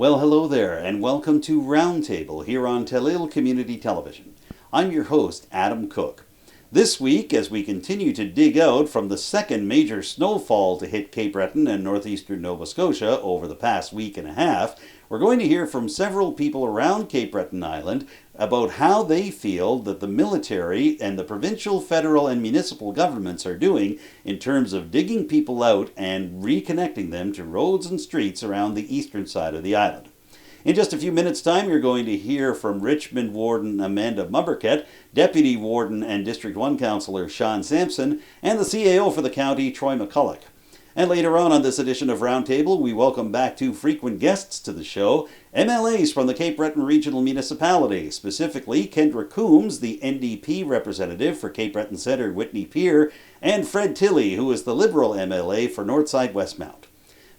Well, hello there, and welcome to Roundtable here on Tilley Community Television. I'm your host, Adam Cook. This week, as we continue to dig out from the second major snowfall to hit Cape Breton and northeastern Nova Scotia over the past week and a half, we're going to hear from several people around Cape Breton Island about how they feel that the military and the provincial, federal, and municipal governments are doing in terms of digging people out and reconnecting them to roads and streets around the eastern side of the island. In just a few minutes' time, you're going to hear from Richmond Warden Amanda Mombourquette, Deputy Warden and District 1 Councillor Shawn Samson, and the CAO for the county, Troy MacCulloch. And later on this edition of Roundtable, we welcome back two frequent guests to the show, MLAs from the Cape Breton Regional Municipality, specifically Kendra Coombes, the NDP representative for Cape Breton Centre-Whitney Pier, and Fred Tilley, who is the Liberal MLA for Northside-Westmount.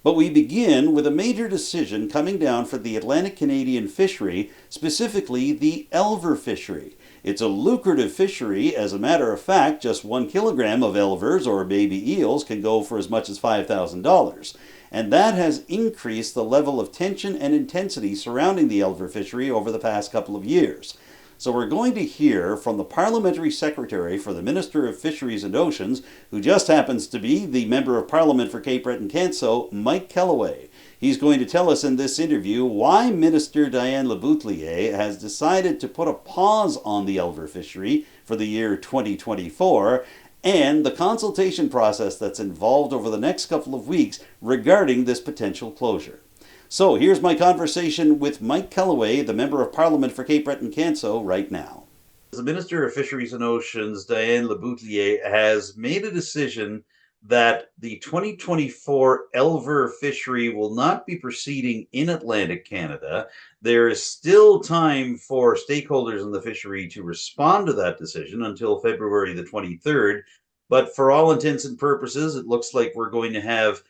But we begin with a major decision coming down for the Atlantic Canadian fishery, specifically the Elver Fishery. It's a lucrative fishery. As a matter of fact, just 1 kilogram of elvers or baby eels can go for as much as $5,000. And that has increased the level of tension and intensity surrounding the Elver fishery over the past couple of years. So we're going to hear from the Parliamentary Secretary for the Minister of Fisheries and Oceans, who just happens to be the Member of Parliament for Cape Breton-Canso, Mike Kelloway. He's going to tell us in this interview why Minister Diane Leboutillier has decided to put a pause on the Elver fishery for the year 2024 and the consultation process that's involved over the next couple of weeks regarding this potential closure. So here's my conversation with Mike Kelloway, the Member of Parliament for Cape Breton-Canso, right now. The Minister of Fisheries and Oceans, Diane Leboutillier, has made a decision that the 2024 Elver fishery will not be proceeding in Atlantic Canada. There is still time for stakeholders in the fishery to respond to that decision until February the 23rd. But for all intents and purposes, it looks like we're going to have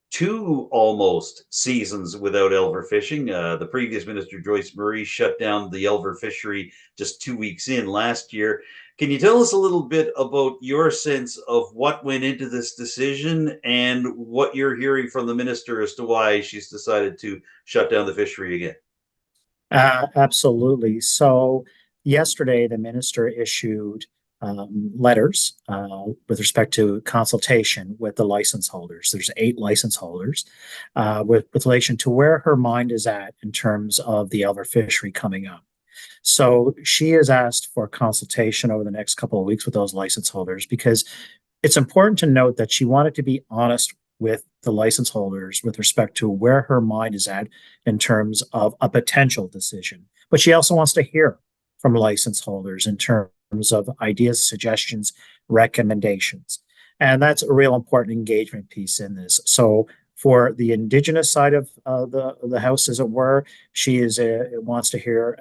two almost seasons without elver fishing. The previous minister, Joyce Murray, shut down the elver fishery just 2 weeks in last year. Can you tell us a little bit about your sense of what went into this decision and what you're hearing from the minister as to why she's decided to shut down the fishery again? Absolutely. So yesterday, the minister issued letters with respect to consultation with the license holders. There's 8 license holders with relation to where her mind is at in terms of the Elver fishery coming up. So she has asked for consultation over the next couple of weeks with those license holders because it's important to note that she wanted to be honest with the license holders with respect to where her mind is at in terms of a potential decision. But she also wants to hear from license holders in terms of ideas, suggestions, recommendations. And that's a real important engagement piece in this. So for the Indigenous side of the House, as it were, she wants to hear,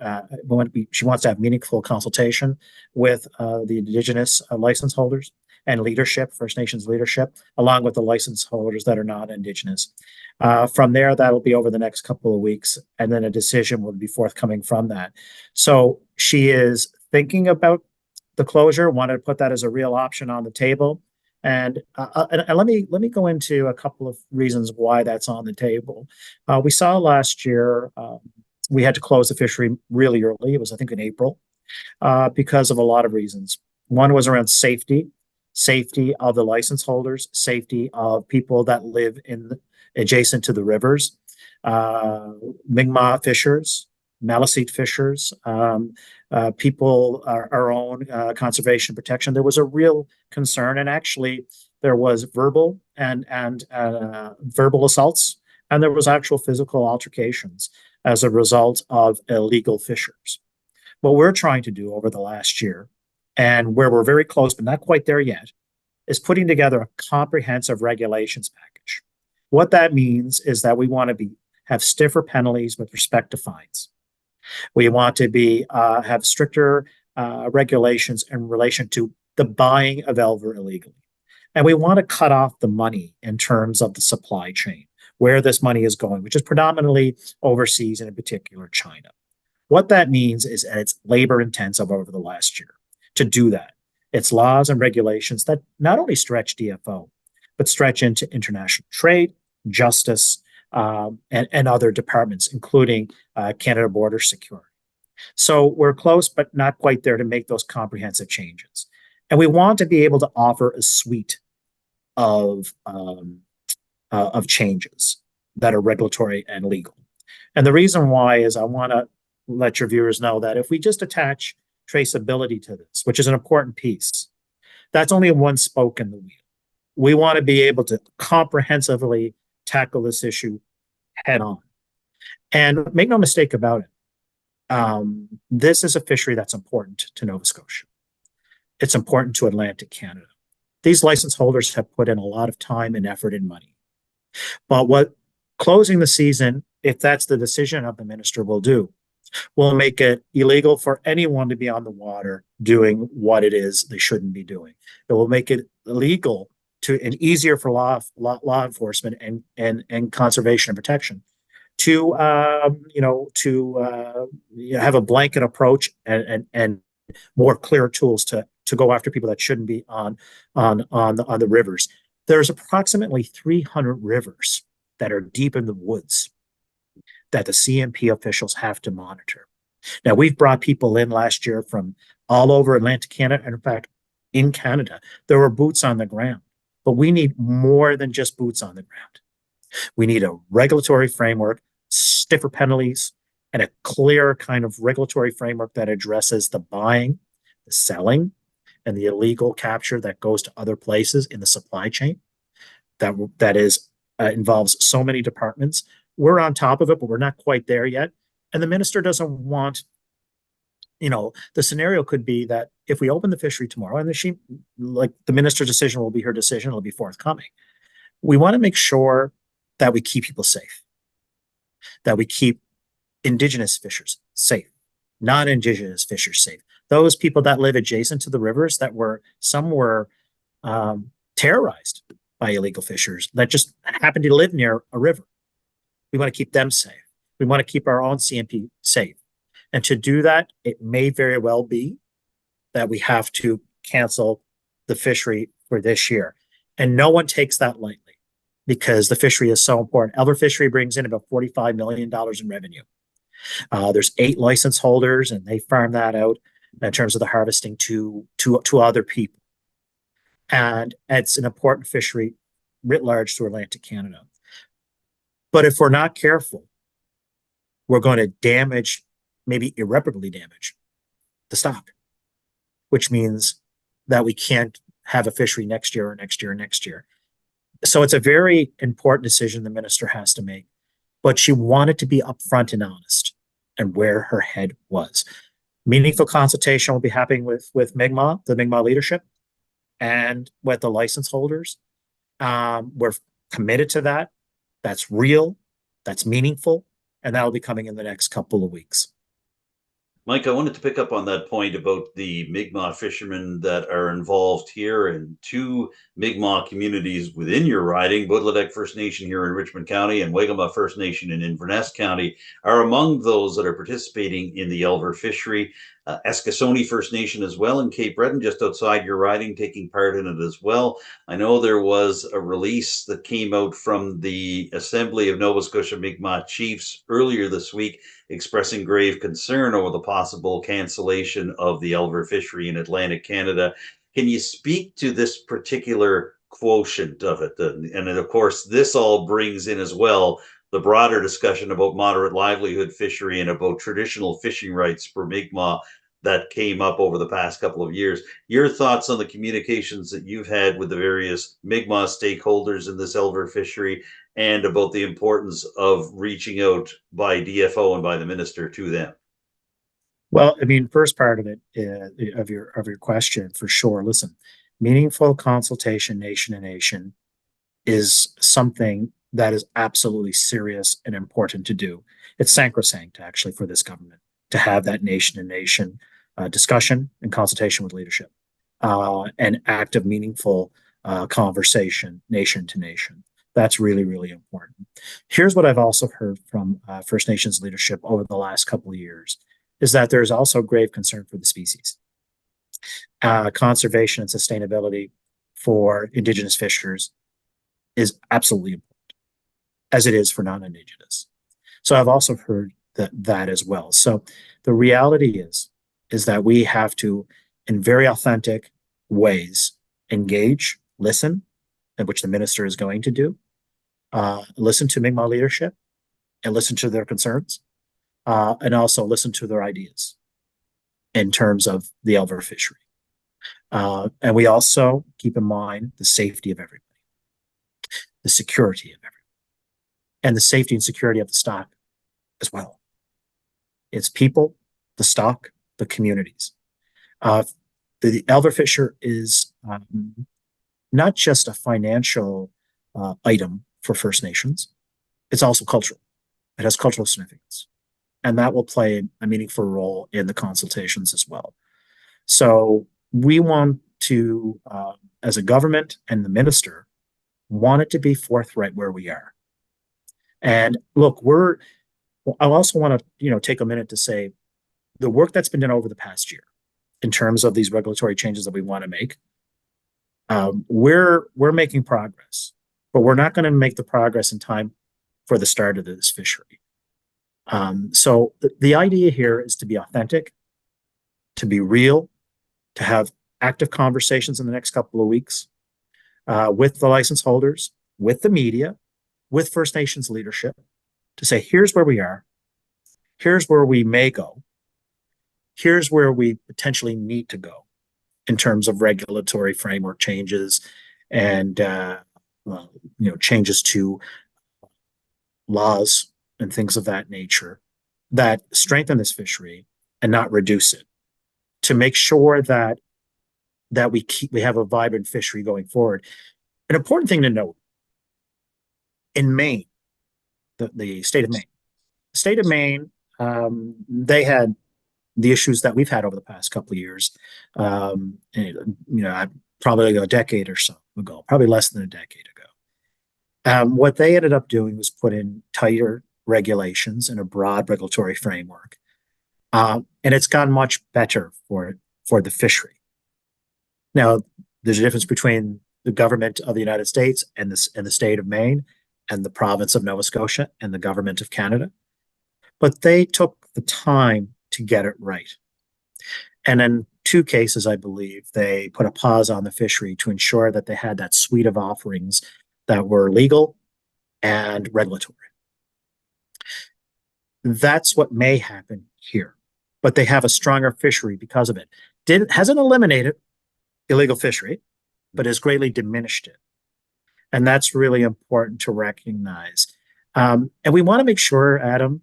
she wants to have meaningful consultation with the Indigenous license holders and leadership, First Nations leadership, along with the license holders that are not Indigenous. From there, that'll be over the next couple of weeks, and then a decision will be forthcoming from that. So she is thinking about the closure, wanted to put that as a real option on the table. And let me go into a couple of reasons why that's on the table. We saw last year we had to close the fishery really early. It was, I think, in April, because of a lot of reasons. One was around safety of the license holders, safety of people that live adjacent to the rivers, Mi'kmaq fishers, Maliseet fishers, people, our own conservation protection. There was a real concern, and actually there was verbal and verbal assaults, and there was actual physical altercations as a result of illegal fishers. What we're trying to do over the last year, and where we're very close but not quite there yet, is putting together a comprehensive regulations package. What that means is that we want to have stiffer penalties with respect to fines. We want to have stricter regulations in relation to the buying of elver illegally. And we want to cut off the money in terms of the supply chain, where this money is going, which is predominantly overseas and in particular China. What that means is that it's labor intensive over the last year to do that. It's laws and regulations that not only stretch DFO, but stretch into international trade, justice, and other departments, including Canada Border Security. So we're close, but not quite there to make those comprehensive changes. And we want to be able to offer a suite of changes that are regulatory and legal. And the reason why is I want to let your viewers know that if we just attach traceability to this, which is an important piece, that's only one spoke in the wheel. We want to be able to comprehensively tackle this issue head on. And make no mistake about it, this is a fishery that's important to Nova Scotia. It's important to Atlantic Canada. These license holders have put in a lot of time and effort and money. But what closing the season, if that's the decision of the minister, will make it illegal for anyone to be on the water doing what it is they shouldn't be doing. It will make it illegal and easier for law enforcement and conservation and protection to have a blanket approach and more clear tools to go after people that shouldn't be on the rivers. There's approximately 300 rivers that are deep in the woods that the CMP officials have to monitor. Now, we've brought people in last year from all over Atlantic Canada, and in fact, in Canada, there were boots on the ground. But we need more than just boots on the ground. We need a regulatory framework, stiffer penalties, and a clear kind of regulatory framework that addresses the buying, the selling, and the illegal capture that goes to other places in the supply chain. That involves so many departments. We're on top of it, but we're not quite there yet. And the minister doesn't want, the scenario could be that if we open the fishery tomorrow, and the minister's decision will be her decision, it'll be forthcoming. We want to make sure that we keep people safe, that we keep Indigenous fishers safe, non-Indigenous fishers safe. Those people that live adjacent to the rivers some were terrorized by illegal fishers that just happened to live near a river. We want to keep them safe. We want to keep our own CMP safe. And to do that, it may very well be that we have to cancel the fishery for this year. And no one takes that lightly because the fishery is so important. Elver Fishery brings in about $45 million in revenue. There's 8 license holders, and they farm that out in terms of the harvesting to other people. And it's an important fishery writ large to Atlantic Canada. But if we're not careful, we're going to damage, maybe irreparably damage, the stock, which means that we can't have a fishery next year or next year or next year. So it's a very important decision the minister has to make, but she wanted to be upfront and honest and where her head was. Meaningful consultation will be happening with Mi'kmaq, the Mi'kmaq leadership, and with the license holders. We're committed to that. That's real, that's meaningful, and that'll be coming in the next couple of weeks. Mike, I wanted to pick up on that point about the Mi'kmaq fishermen that are involved here, and 2 Mi'kmaq communities within your riding, Bootledeck First Nation here in Richmond County and Waigama First Nation in Inverness County, are among those that are participating in the Elver fishery. Eskasoni First Nation as well in Cape Breton, just outside your riding, taking part in it as well. I know there was a release that came out from the Assembly of Nova Scotia Mi'kmaq Chiefs earlier this week expressing grave concern over the possible cancellation of the Elver fishery in Atlantic Canada. Can you speak to this particular quotient of it? And of course, this all brings in as well the broader discussion about moderate livelihood fishery and about traditional fishing rights for Mi'kmaq that came up over the past couple of years. Your thoughts on the communications that you've had with the various Mi'kmaq stakeholders in this Elver fishery, and about the importance of reaching out by DFO and by the minister to them? Well, I mean, first part of it of your question, for sure. Listen, meaningful consultation, nation to nation, is something that is absolutely serious and important to do. It's sacrosanct, actually, for this government to have that nation to nation discussion and consultation with leadership, and active, meaningful conversation, nation to nation. That's really, really important. Here's what I've also heard from First Nations leadership over the last couple of years, is that there's also grave concern for the species. Conservation and sustainability for Indigenous fishers is absolutely important. as it is for non-Indigenous. So I've also heard that as well. So the reality is that we have to, in very authentic ways, engage, listen, and which the minister is going to do, listen to Mi'kmaq leadership and listen to their concerns, and also listen to their ideas in terms of the Elver fishery. And we also keep in mind the safety of everybody, the security of everybody, and the safety and security of the stock as well. It's people, the stock, the communities. The Elver fisher is not just a financial item for First Nations, it's also cultural. It has cultural significance. And that will play a meaningful role in the consultations as well. So we want to, as a government and the minister, want it to be forthright where we are. And look, I also want to, take a minute to say the work that's been done over the past year in terms of these regulatory changes that we want to make, we're making progress, but we're not going to make the progress in time for the start of this fishery. So the idea here is to be authentic, to be real, to have active conversations in the next couple of weeks with the license holders, with the media, with First Nations leadership, to say, here's where we are, here's where we may go, here's where we potentially need to go in terms of regulatory framework changes and changes to laws and things of that nature that strengthen this fishery and not reduce it, to make sure that we have a vibrant fishery going forward. An important thing to note, in Maine, the state of Maine, they had the issues that we've had over the past couple of years. Probably a decade or so ago, probably less than a decade ago. What they ended up doing was put in tighter regulations and a broad regulatory framework, and it's gone much better for the fishery. Now, there's a difference between the government of the United States and the state of Maine and the province of Nova Scotia and the government of Canada, but they took the time to get it right. And in two cases, I believe, they put a pause on the fishery to ensure that they had that suite of offerings that were legal and regulatory. That's what may happen here, but they have a stronger fishery because of it. Hasn't eliminated illegal fishery, but has greatly diminished it. And that's really important to recognize. And we want to make sure, Adam,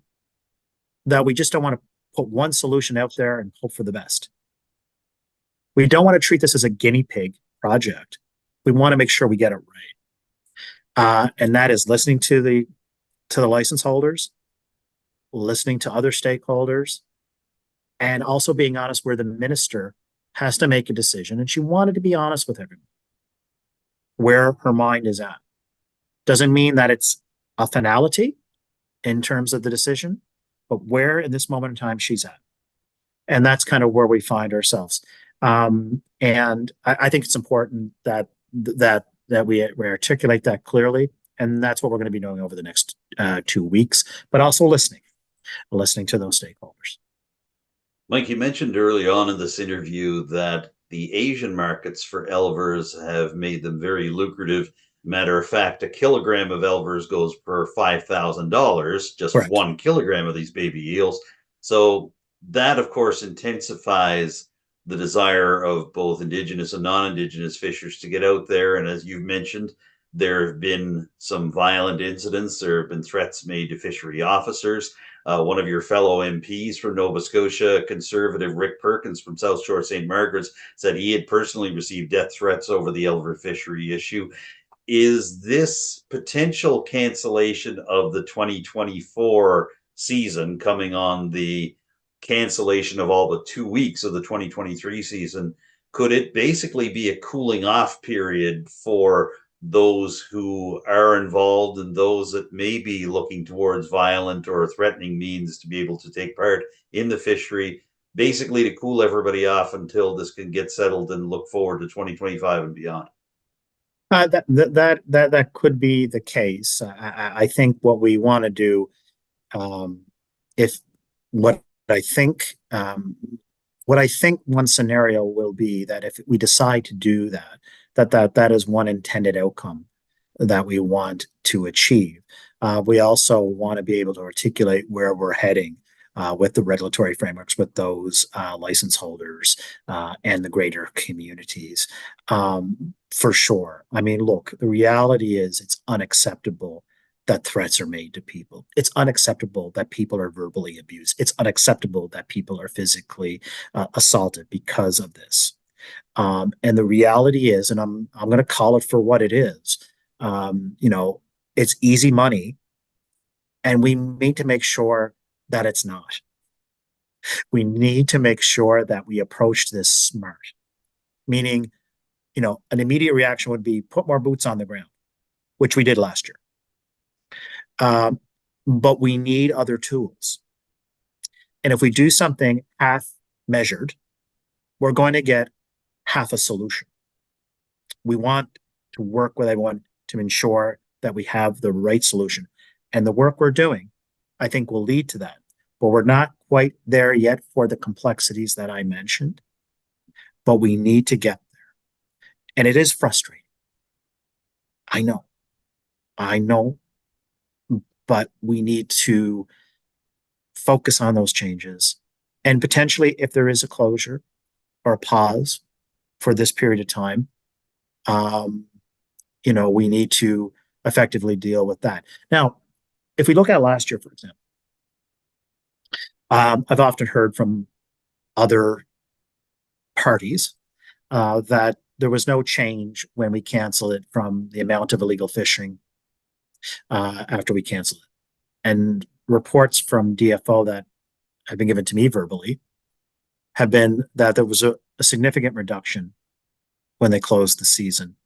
that we just don't want to put one solution out there and hope for the best. We don't want to treat this as a guinea pig project. We want to make sure we get it right. And that is listening to the license holders, listening to other stakeholders, and also being honest where the minister has to make a decision. And she wanted to be honest with everyone where her mind is at. Doesn't mean that it's a finality in terms of the decision, but where in this moment in time she's at. And that's kind of where we find ourselves. And I think it's important that we articulate that clearly. And that's what we're going to be doing over the next 2 weeks, but also listening to those stakeholders. Mike, you mentioned early on in this interview that the Asian markets for Elvers have made them very lucrative. Matter of fact, a kilogram of Elvers goes for $5,000, just Correct. 1 kilogram of these baby eels. So that, of course, intensifies the desire of both Indigenous and non-Indigenous fishers to get out there. And as you've mentioned, there have been some violent incidents. There have been threats made to fishery officers. One of your fellow MPs from Nova Scotia, Conservative Rick Perkins from South Shore St. Margaret's, said he had personally received death threats over the Elver fishery issue. Is this potential cancellation of the 2024 season coming on the cancellation of all but 2 weeks of the 2023 season, could it basically be a cooling off period for those who are involved and those that may be looking towards violent or threatening means to be able to take part in the fishery, basically to cool everybody off until this can get settled and look forward to 2025 and beyond? That could be the case. I think what we want to do, um, if what I think, what I think one scenario will be that if we decide to do that, that is one intended outcome that we want to achieve. We also want to be able to articulate where we're heading with the regulatory frameworks, with those license holders and the greater communities. For sure. I mean, look, the reality is it's unacceptable that threats are made to people. It's unacceptable that people are verbally abused. It's unacceptable that people are physically assaulted because of this. And the reality is, and I'm going to call it for what it is. You know, it's easy money, and we need to make sure that it's not. We need to make sure that we approach this smart, meaning, you know, an immediate reaction would be put more boots on the ground, which we did last year. But we need other tools. And if we do something half measured, we're going to get half a solution. We want to work with everyone to ensure that we have the right solution. And the work we're doing, I think, will lead to that. But we're not quite there yet for the complexities that I mentioned. But we need to get there. And it is frustrating. I know. But we need to focus on those changes. And potentially, if there is a closure or a pause for this period of time, you know, we need to effectively deal with that. Now, if we look at last year, for example, I've often heard from other parties that there was no change when we canceled it from the amount of illegal fishing after we canceled it. And reports from DFO that have been given to me verbally have been that there was a significant reduction when they closed the season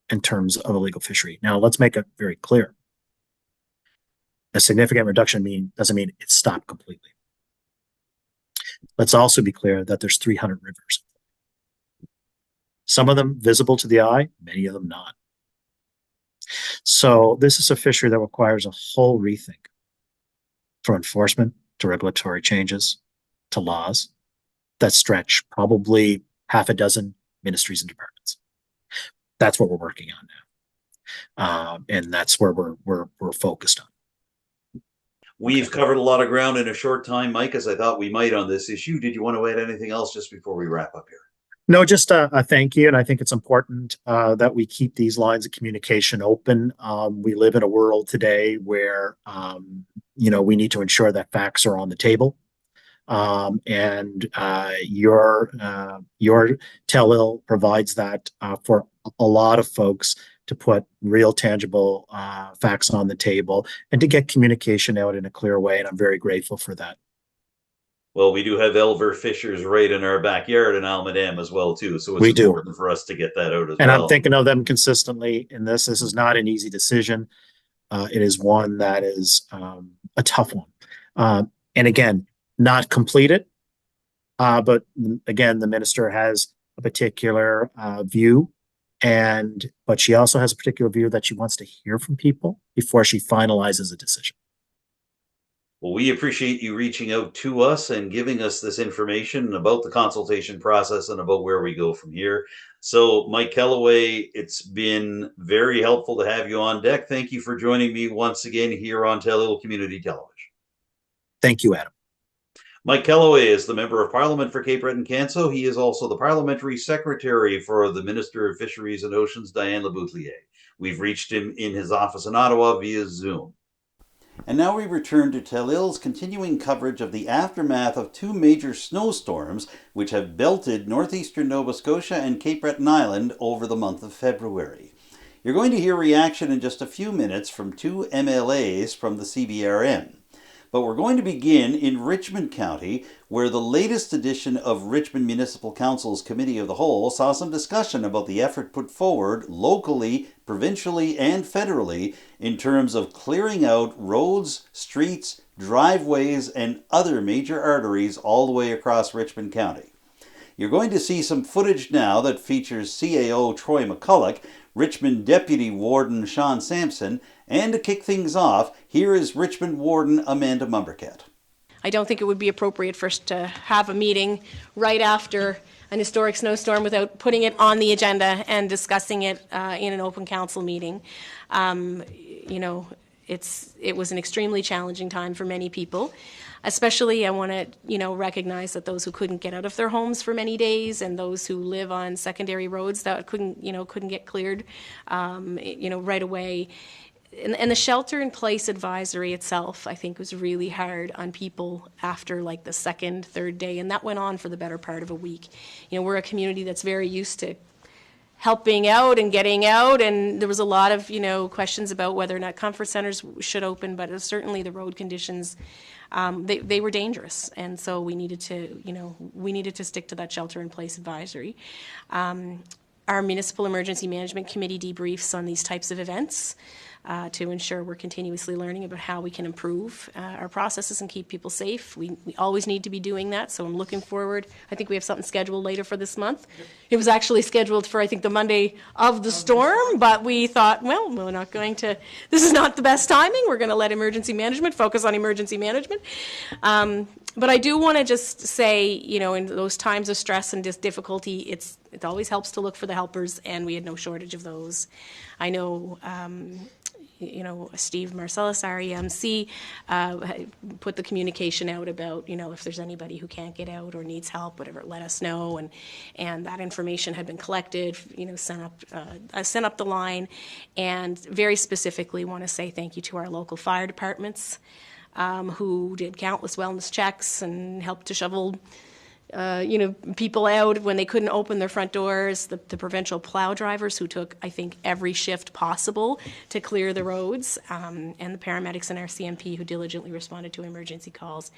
in terms of illegal fishery. Now, let's make it very clear. A significant reduction doesn't mean it stopped completely. Let's also be clear that there's 300 rivers. Some of them visible to the eye, many of them not. So this is a fishery that requires a whole rethink, from enforcement to regulatory changes to laws that stretch probably half a dozen ministries and departments. That's what we're working on now, and that's where we're focused on. We've covered a lot of ground in a short time, Mike, as I thought we might on this issue. Did you want to add anything else just before we wrap up here? No, just a thank you. And I think it's important that we keep these lines of communication open. We live in a world today where, you know, we need to ensure that facts are on the table. And your tell-ill provides that for a lot of folks to put real tangible facts on the table and to get communication out in a clear way. And I'm very grateful for that. Well, we do have Elver Fishers right in our backyard in Almadam as well, too. So it's important for us to get that out as well. And I'm thinking of them consistently in this. This is not an easy decision. It is one that is a tough one. And again, not completed. But again, the minister has a particular view, but she also has a particular view that she wants to hear from people before she finalizes a decision. Well, we appreciate you reaching out to us and giving us this information about the consultation process and about where we go from here. So, Mike Kelloway, it's been very helpful to have you on deck. Thank you for joining me once again here on Tellil Community Television. Thank you, Adam. Mike Kelloway is the Member of Parliament for Cape Breton-Canso. He is also the Parliamentary Secretary for the Minister of Fisheries and Oceans, Diane Laboutelier. We've reached him in his office in Ottawa via Zoom. And now we return to Tellil's continuing coverage of the aftermath of two major snowstorms which have belted northeastern Nova Scotia and Cape Breton Island over the month of February. You're going to hear reaction in just a few minutes from two MLAs from the CBRM. But we're going to begin in Richmond County, where the latest edition of Richmond Municipal Council's Committee of the Whole saw some discussion about the effort put forward locally, provincially, and federally in terms of clearing out roads, streets, driveways, and other major arteries all the way across Richmond County. You're going to see some footage now that features CAO Troy MacCulloch Richmond Deputy Warden Shawn Samson, and to kick things off, here is Richmond Warden Amanda Mombourquette. I don't think it would be appropriate for us to have a meeting right after an historic snowstorm without putting it on the agenda and discussing it in an open council meeting. It was an extremely challenging time for many people. Especially, I want to, recognize that those who couldn't get out of their homes for many days and those who live on secondary roads that couldn't get cleared, right away. And the shelter-in-place advisory itself, I think, was really hard on people after, like, the second, third day, and that went on for the better part of a week. We're a community that's very used to helping out and getting out, and there was a lot of, questions about whether or not comfort centers should open, but certainly the road conditions, they were dangerous, and so we needed to stick to that shelter-in-place advisory. Our Municipal Emergency Management Committee debriefs on these types of events to ensure we're continuously learning about how we can improve our processes and keep people safe. We always need to be doing that, so I'm looking forward. I think we have something scheduled later for this month. It was actually scheduled for, I think, the Monday of the storm, but we thought, well, we're not going to, this is not the best timing. We're going to let emergency management focus on emergency management. But I do want to just say, in those times of stress and difficulty, it always helps to look for the helpers, and we had no shortage of those. I know, Steve Marcellus, our EMC, put the communication out about, if there's anybody who can't get out or needs help, whatever, let us know. And that information had been collected, sent up the line, and very specifically want to say thank you to our local fire departments, who did countless wellness checks and helped to shovel people out when they couldn't open their front doors, the provincial plow drivers who took, I think, every shift possible to clear the roads, and the paramedics and our CMP who diligently responded to emergency calls,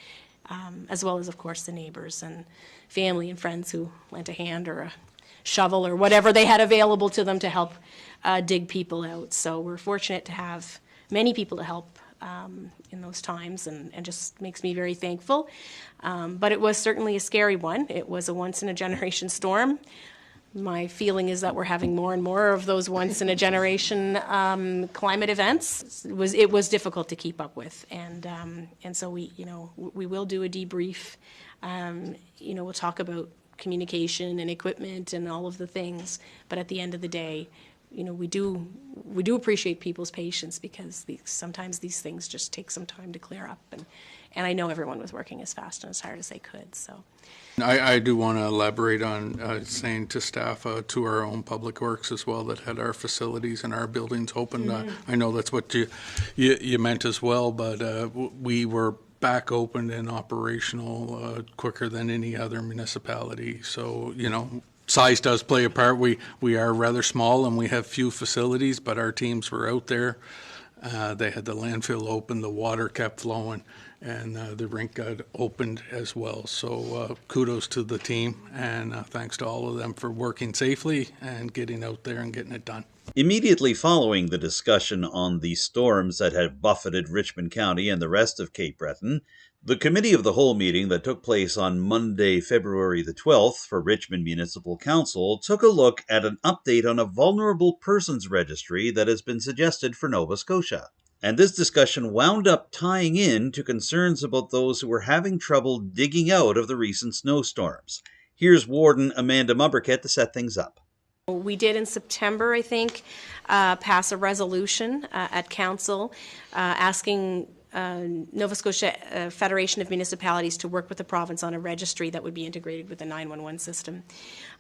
as well as, of course, the neighbors and family and friends who lent a hand or a shovel or whatever they had available to them to help dig people out. So we're fortunate to have many people to help in those times, and just makes me very thankful. But it was certainly a scary one. It was a once-in-a-generation storm. My feeling is that we're having more and more of those once-in-a-generation climate events. It was difficult to keep up with, and so we will do a debrief. We'll talk about communication and equipment and all of the things. But at the end of the day, we do appreciate people's patience, because sometimes these things just take some time to clear up, and I know everyone was working as fast and as hard as they could. So, I do want to elaborate on saying to staff, to our own public works as well, that had our facilities and our buildings open. Mm-hmm. I know that's what you meant as well, but we were back open and operational quicker than any other municipality. So, size does play a part. We are rather small and we have few facilities, but our teams were out there. They had the landfill open, the water kept flowing, and the rink got opened as well. So kudos to the team, and thanks to all of them for working safely and getting out there and getting it done. Immediately following the discussion on the storms that have buffeted Richmond County and the rest of Cape Breton, the Committee of the Whole meeting that took place on Monday, February the 12th for Richmond Municipal Council took a look at an update on a vulnerable persons registry that has been suggested for Nova Scotia. And this discussion wound up tying in to concerns about those who were having trouble digging out of the recent snowstorms. Here's Warden Amanda Mombourquette to set things up. We did in September, I think, pass a resolution at Council asking Nova Scotia Federation of Municipalities to work with the province on a registry that would be integrated with the 911 system.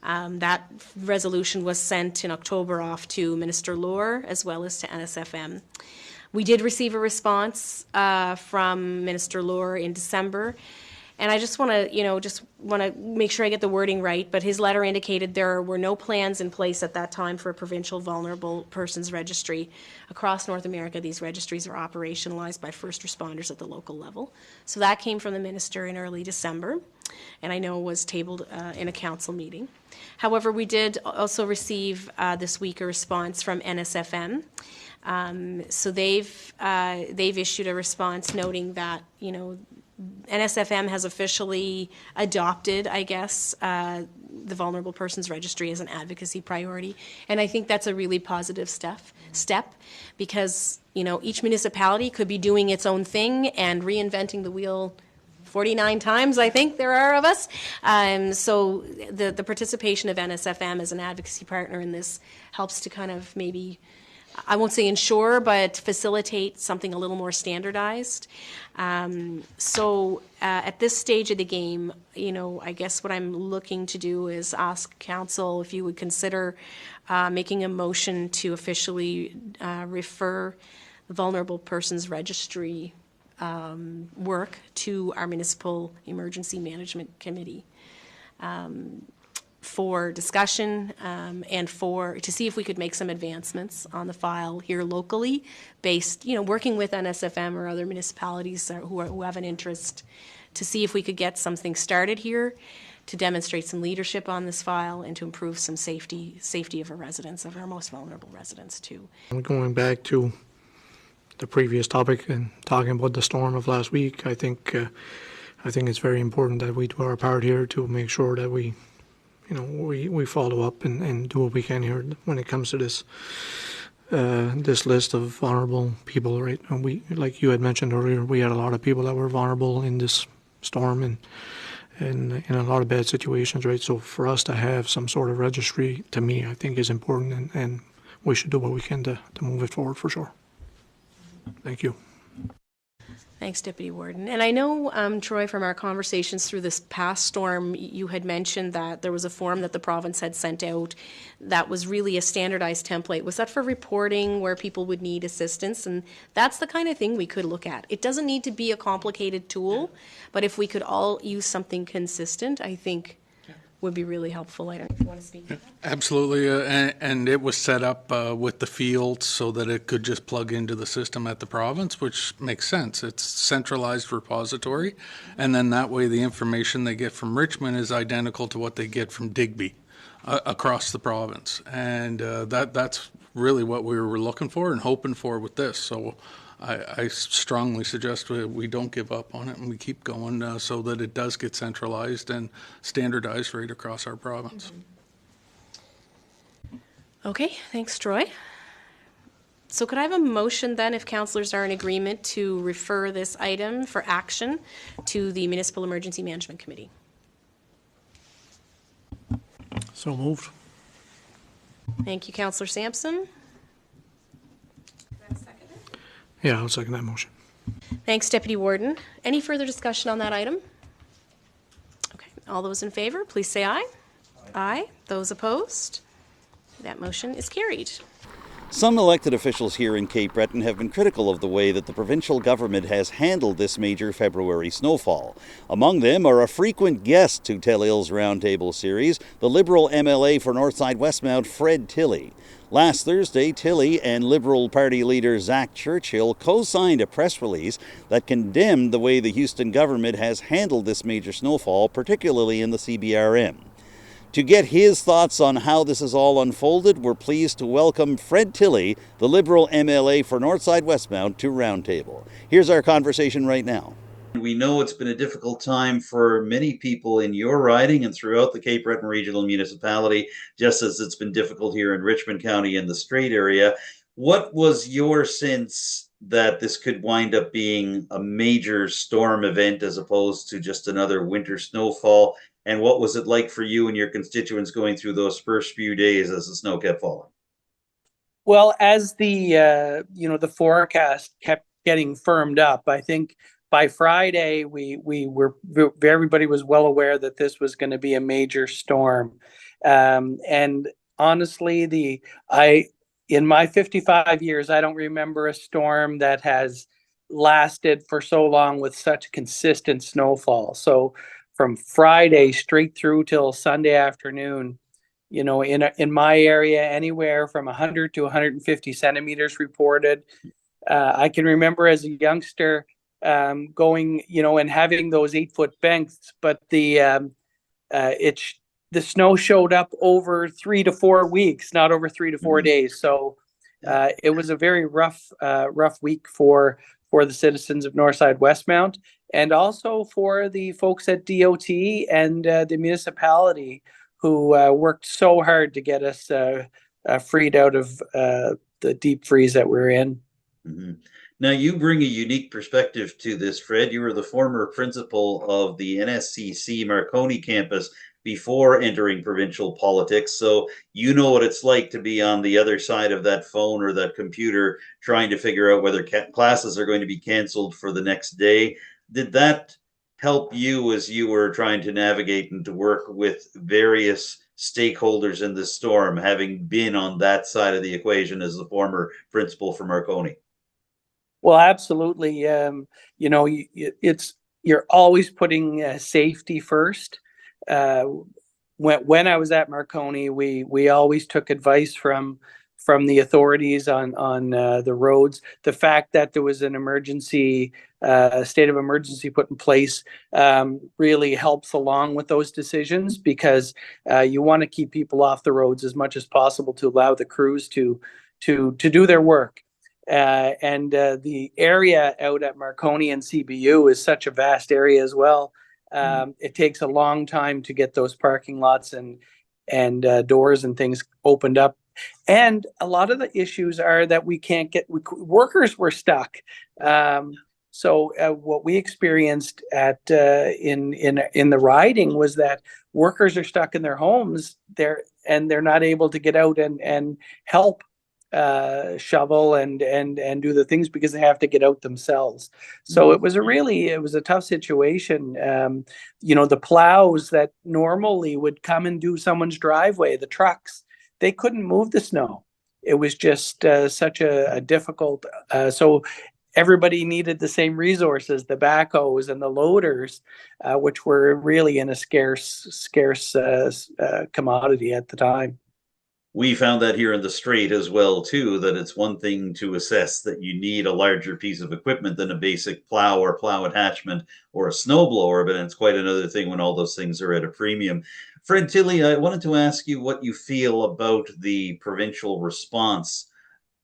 That resolution was sent in October off to Minister Lohr as well as to NSFM. We did receive a response from Minister Lohr in December, and I just want to, make sure I get the wording right, but his letter indicated there were no plans in place at that time for a provincial vulnerable persons registry. Across North America, these registries are operationalized by first responders at the local level. So that came from the minister in early December, and I know was tabled in a council meeting. However, we did also receive this week a response from NSFM. So they've issued a response noting that, NSFM has officially adopted, I guess, the Vulnerable Persons Registry as an advocacy priority. And I think that's a really positive step because, you know, each municipality could be doing its own thing and reinventing the wheel 49 times, I think there are of us. So the participation of NSFM as an advocacy partner in this helps to kind of maybe, I won't say ensure, but facilitate something a little more standardized. So at this stage of the game, you know, I guess what I'm looking to do is ask council if you would consider making a motion to officially refer the Vulnerable Persons Registry work to our Municipal Emergency Management Committee for discussion and to see if we could make some advancements on the file here locally based, you know, working with NSFM or other municipalities who have an interest to see if we could get something started here to demonstrate some leadership on this file and to improve some safety of our residents, of our most vulnerable residents too. I'm going back to the previous topic and talking about the storm of last week. I think it's very important that we do our part here to make sure that we follow up and do what we can here when it comes to this list of vulnerable people, right? And we, like you had mentioned earlier, we had a lot of people that were vulnerable in this storm and in a lot of bad situations, right? So for us to have some sort of registry, to me, I think is important, and we should do what we can to move it forward for sure. Thank you. Thanks, Deputy Warden. And I know, Troy, from our conversations through this past storm, you had mentioned that there was a form that the province had sent out that was really a standardized template. Was that for reporting where people would need assistance? And that's the kind of thing we could look at. It doesn't need to be a complicated tool, but if we could all use something consistent, I think would be really helpful. I don't know if you want to speak to that. Absolutely, and it was set up with the fields so that it could just plug into the system at the province, which makes sense. It's centralized repository, and then that way the information they get from Richmond is identical to what they get from Digby across the province, and that's really what we were looking for and hoping for with this. So I strongly suggest we don't give up on it and we keep going so that it does get centralized and standardized right across our province. Okay, thanks, Troy. So could I have a motion then, if councillors are in agreement, to refer this item for action to the Municipal Emergency Management Committee? So moved. Thank you, Councillor Samson. Yeah, I'll second that motion. Thanks, Deputy Warden. Any further discussion on that item? Okay, all those in favor, please say aye. Aye. Those opposed? That motion is carried. Some elected officials here in Cape Breton have been critical of the way that the provincial government has handled this major February snowfall. Among them are a frequent guest to Telley's Roundtable series, the Liberal MLA for Northside-Westmount, Fred Tilley. Last Thursday, Tilley and Liberal Party leader Zach Churchill co-signed a press release that condemned the way the Houston government has handled this major snowfall, particularly in the CBRM. To get his thoughts on how this has all unfolded, we're pleased to welcome Fred Tilley, the Liberal MLA for Northside-Westmount, to Roundtable. Here's our conversation right now. We know it's been a difficult time for many people in your riding and throughout the Cape Breton Regional Municipality, just as it's been difficult here in Richmond County and the Strait area. What was your sense that this could wind up being a major storm event as opposed to just another winter snowfall? And what was it like for you and your constituents going through those first few days as the snow kept falling? Well, as the forecast kept getting firmed up, I think by Friday everybody was well aware that this was going to be a major storm. And honestly, in my 55 years, I don't remember a storm that has lasted for so long with such consistent snowfall. So from Friday straight through till Sunday afternoon, in my area, anywhere from 100 to 150 centimeters reported. I can remember as a youngster going, and having those 8-foot banks, but the snow showed up over 3 to 4 weeks, not over 3 to 4 days. So it was a very rough week for the citizens of Northside-Westmount, and also for the folks at DOT and the municipality who worked so hard to get us freed out of the deep freeze that we're in. Mm-hmm. Now, you bring a unique perspective to this, Fred. You were the former principal of the NSCC Marconi campus before entering provincial politics, so you know what it's like to be on the other side of that phone or that computer trying to figure out whether classes are going to be canceled for the next day. Did that help you as you were trying to navigate and to work with various stakeholders in this storm, having been on that side of the equation as the former principal for Marconi? Well, absolutely. You're always putting safety first. Uh, when I was at Marconi, we always took advice from the authorities on the roads. The fact that there was an emergency state of emergency put in place really helps along with those decisions, because you want to keep people off the roads as much as possible to allow the crews to do their work. And the area out at Marconi and CBU is such a vast area as well. It takes a long time to get those parking lots and doors and things opened up. And a lot of the issues are that we can't get workers were stuck. So what we experienced at in the riding was that workers are stuck in their homes there, and they're not able to get out and help shovel and do the things because they have to get out themselves. So it was a tough situation. The plows that normally would come and do someone's driveway, the trucks, they couldn't move the snow. It was just such a difficult. So everybody needed the same resources, the backhoes and the loaders, which were really in a scarce commodity at the time. We found that here in the Strait as well, too, that it's one thing to assess that you need a larger piece of equipment than a basic plow or plow attachment or a snowblower, but it's quite another thing when all those things are at a premium. Fred Tilley, I wanted to ask you what you feel about the provincial response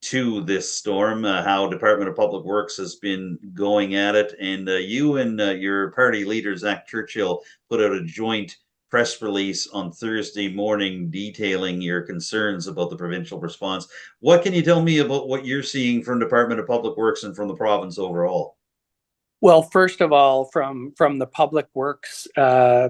to this storm, how Department of Public Works has been going at it, and you and your party leader, Zach Churchill, put out a joint press release on Thursday morning detailing your concerns about the provincial response. What can you tell me about what you're seeing from Department of Public Works and from the province overall? Well, first of all, from the Public Works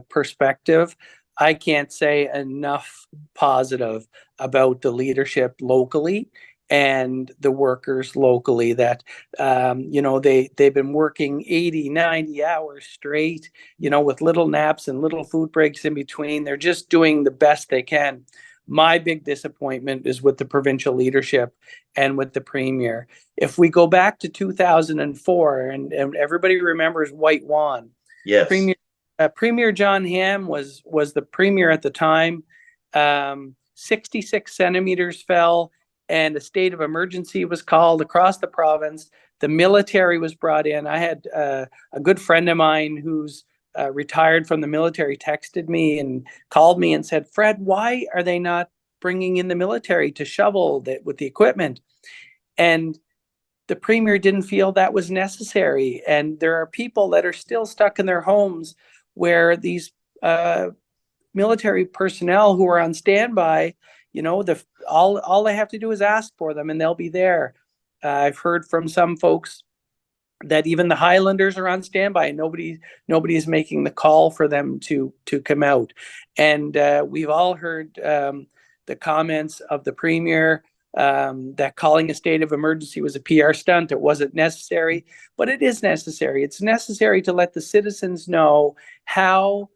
perspective, I can't say enough positive about the leadership locally and the workers locally, that they've been working 80, 90 hours straight, with little naps and little food breaks in between. They're just doing the best they can. My big disappointment is with the provincial leadership and with the premier. If we go back to 2004, and everybody remembers White Juan, yes, Premier John Hamm was the premier at the time. 66 centimeters fell, and a state of emergency was called across the province. The military was brought in. I had a good friend of mine who's retired from the military texted me and called me and said, "Fred, why are they not bringing in the military to shovel with the equipment?" And the premier didn't feel that was necessary. And there are people that are still stuck in their homes where these military personnel who are on standby, all they have to do is ask for them and they'll be there. I've heard from some folks that even the Highlanders are on standby and nobody is making the call for them to come out. And we've all heard the comments of the premier that calling a state of emergency was a PR stunt. It wasn't necessary, but it is necessary. It's necessary to let the citizens know how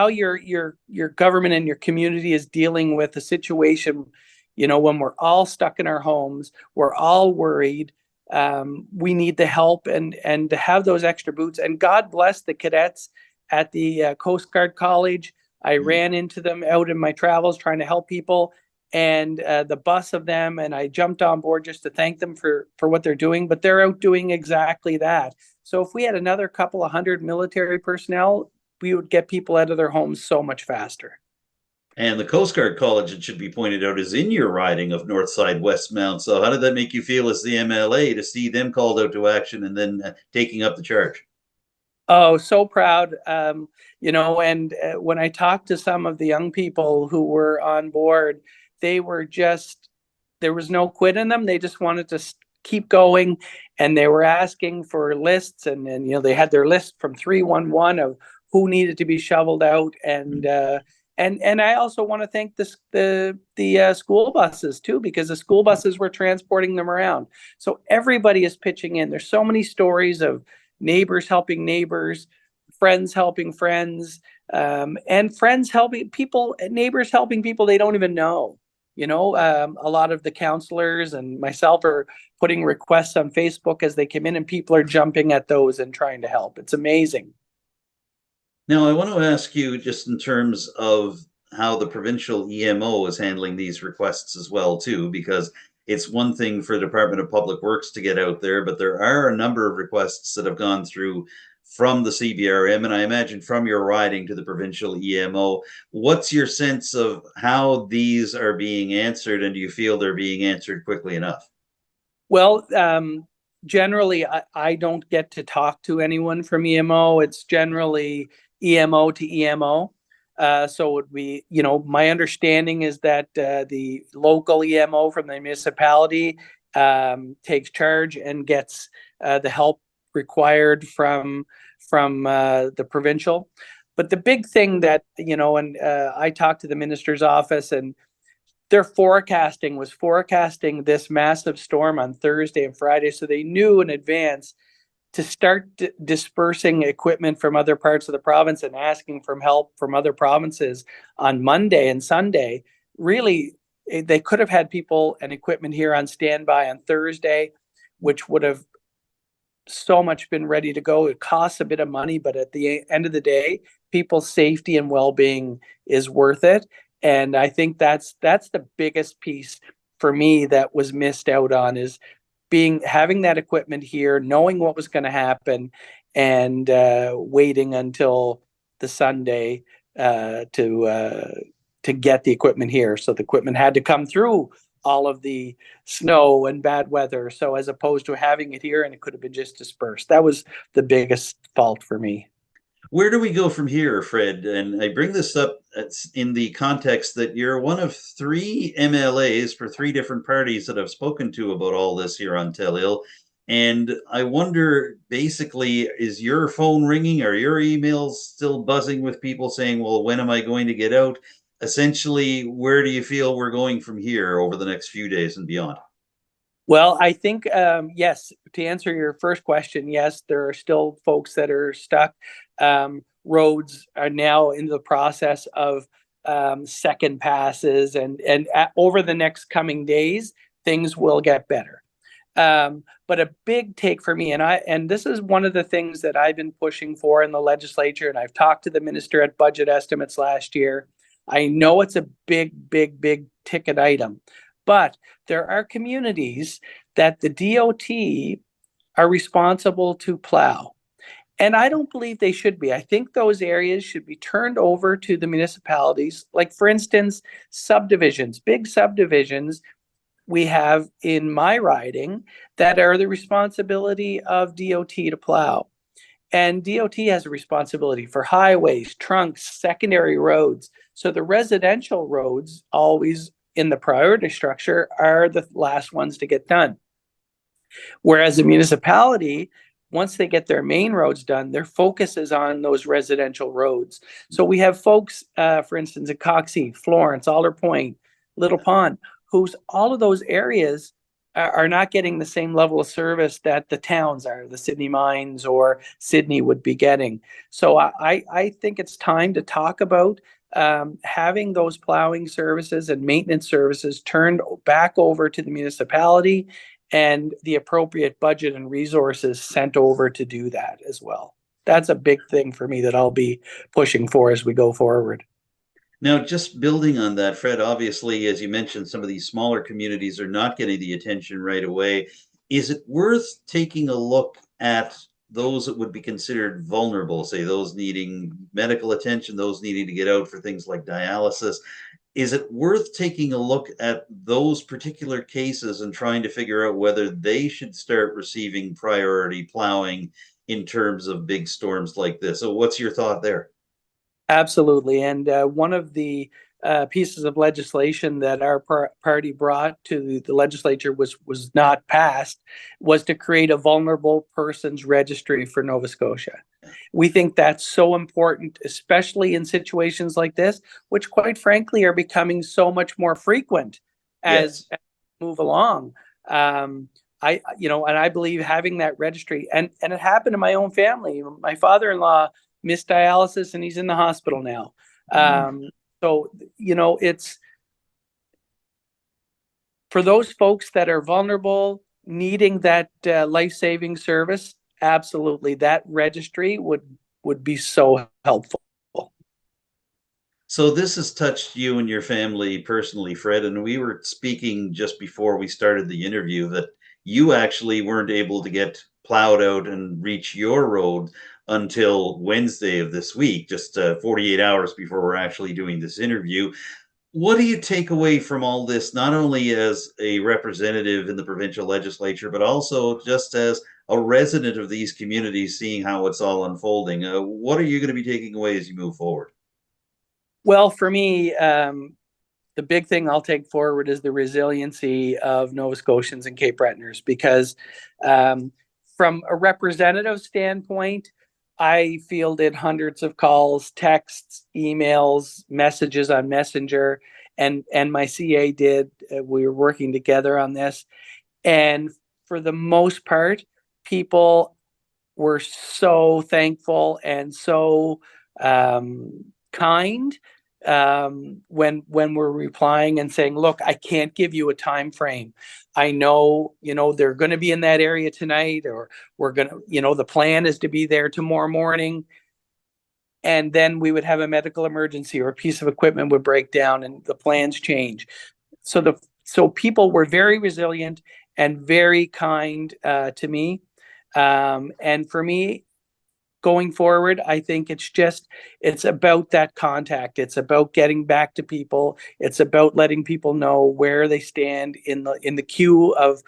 your government and your community is dealing with a situation. When we're all stuck in our homes, we're all worried. We need the help and to have those extra boots. And God bless the cadets at the Coast Guard College. I ran into them out in my travels trying to help people, and the bus of them, and I jumped on board just to thank them for what they're doing. But they're out doing exactly that. So if we had another couple of hundred military personnel, we would get people out of their homes so much faster. And the Coast Guard College, it should be pointed out, is in your riding of Northside-Westmount. So how did that make you feel as the MLA to see them called out to action and then taking up the charge? Oh, so proud. And when I talked to some of the young people who were on board, they were just, there was no quit in them. They just wanted to keep going. And they were asking for lists. And they had their list from 311 of who needed to be shoveled out. And I also want to thank the school buses too, because the school buses were transporting them around. So everybody is pitching in. There's so many stories of neighbors helping neighbors, friends helping friends, and friends helping people, neighbors helping people they don't even know. A lot of the counselors and myself are putting requests on Facebook as they come in, and people are jumping at those and trying to help. It's amazing. Now, I want to ask you just in terms of how the provincial EMO is handling these requests as well, too, because it's one thing for the Department of Public Works to get out there, but there are a number of requests that have gone through from the CBRM, and I imagine from your riding to the provincial EMO. What's your sense of how these are being answered, and do you feel they're being answered quickly enough? Well, generally, I don't get to talk to anyone from EMO. It's generally EMO to EMO. So it would be, my understanding is that the local EMO from the municipality takes charge and gets the help required from the provincial. But the big thing that, and I talked to the minister's office, and their forecasting this massive storm on Thursday and Friday. So they knew in advance to start dispersing equipment from other parts of the province and asking for help from other provinces on Monday and Sunday. Really, they could have had people and equipment here on standby on Thursday, which would have so much been ready to go. It costs a bit of money, but at the end of the day, people's safety and well-being is worth it. And I think that's the biggest piece for me that was missed out on, is having that equipment here, knowing what was going to happen, and waiting until the Sunday to get the equipment here. So the equipment had to come through all of the snow and bad weather. So as opposed to having it here and it could have been just dispersed. That was the biggest fault for me. Where do we go from here, Fred? And I bring this up in the context that you're one of 3 MLAs for 3 different parties that I've spoken to about all this here on Tellil. And I wonder, basically, is your phone ringing? Are your emails still buzzing with people saying, well, when am I going to get out? Essentially, where do you feel we're going from here over the next few days and beyond? Well, I think, yes, to answer your first question, yes, there are still folks that are stuck. Roads are now in the process of second passes, and over the next coming days, things will get better. But a big take for me, and this is one of the things that I've been pushing for in the legislature, and I've talked to the minister at budget estimates last year. I know it's a big, big, big ticket item, but there are communities that the DOT are responsible to plow. And I don't believe they should be. I think those areas should be turned over to the municipalities. Like, for instance, subdivisions, big subdivisions we have in my riding that are the responsibility of DOT to plow. And DOT has a responsibility for highways, trunks, secondary roads. So the residential roads, always in the priority structure, are the last ones to get done. Whereas the municipality, once they get their main roads done, their focus is on those residential roads. So we have folks, for instance, in Coxie, Florence, Alder Point, Little Pond, whose all of those areas are not getting the same level of service that the towns are, the Sydney Mines or Sydney would be getting. So I think it's time to talk about having those plowing services and maintenance services turned back over to the municipality, and the appropriate budget and resources sent over to do that as well. That's a big thing for me that I'll be pushing for as we go forward. Now, just building on that, Fred, obviously, as you mentioned, some of these smaller communities are not getting the attention right away. Is it worth taking a look at those that would be considered vulnerable, say those needing medical attention, those needing to get out for things like dialysis? Is it worth taking a look at those particular cases and trying to figure out whether they should start receiving priority plowing in terms of big storms like this. So what's your thought there? Absolutely. And one of the pieces of legislation that our party brought to the legislature was not passed was to create a vulnerable persons registry for Nova Scotia. We think that's so important, especially in situations like this, which quite frankly are becoming so much more frequent as we move along. And I believe having that registry, and it happened in my own family. My father-in-law missed dialysis and he's in the hospital now. So, it's for those folks that are vulnerable, needing that life-saving service. Absolutely, that registry would be so helpful. So this has touched you and your family personally, Fred, and we were speaking just before we started the interview that you actually weren't able to get plowed out and reach your road until Wednesday of this week, just 48 hours before we're actually doing this interview. What do you take away from all this, not only as a representative in the provincial legislature, but also just as a resident of these communities, seeing how it's all unfolding? What are you going to be taking away as you move forward? Well, for me, the big thing I'll take forward is the resiliency of Nova Scotians and Cape Bretoners, because from a representative standpoint, I fielded hundreds of calls, texts, emails, messages on Messenger, and my CA did. We were working together on this. And for the most part, people were so thankful and so kind when we're replying and saying, look, I can't give you a time frame. I know, they're going to be in that area tonight, or we're going to, the plan is to be there tomorrow morning. And then we would have a medical emergency or a piece of equipment would break down and the plans change. So people were very resilient and very kind to me. And for me, going forward, I think it's about that contact. It's about getting back to people. It's about letting people know where they stand in the queue of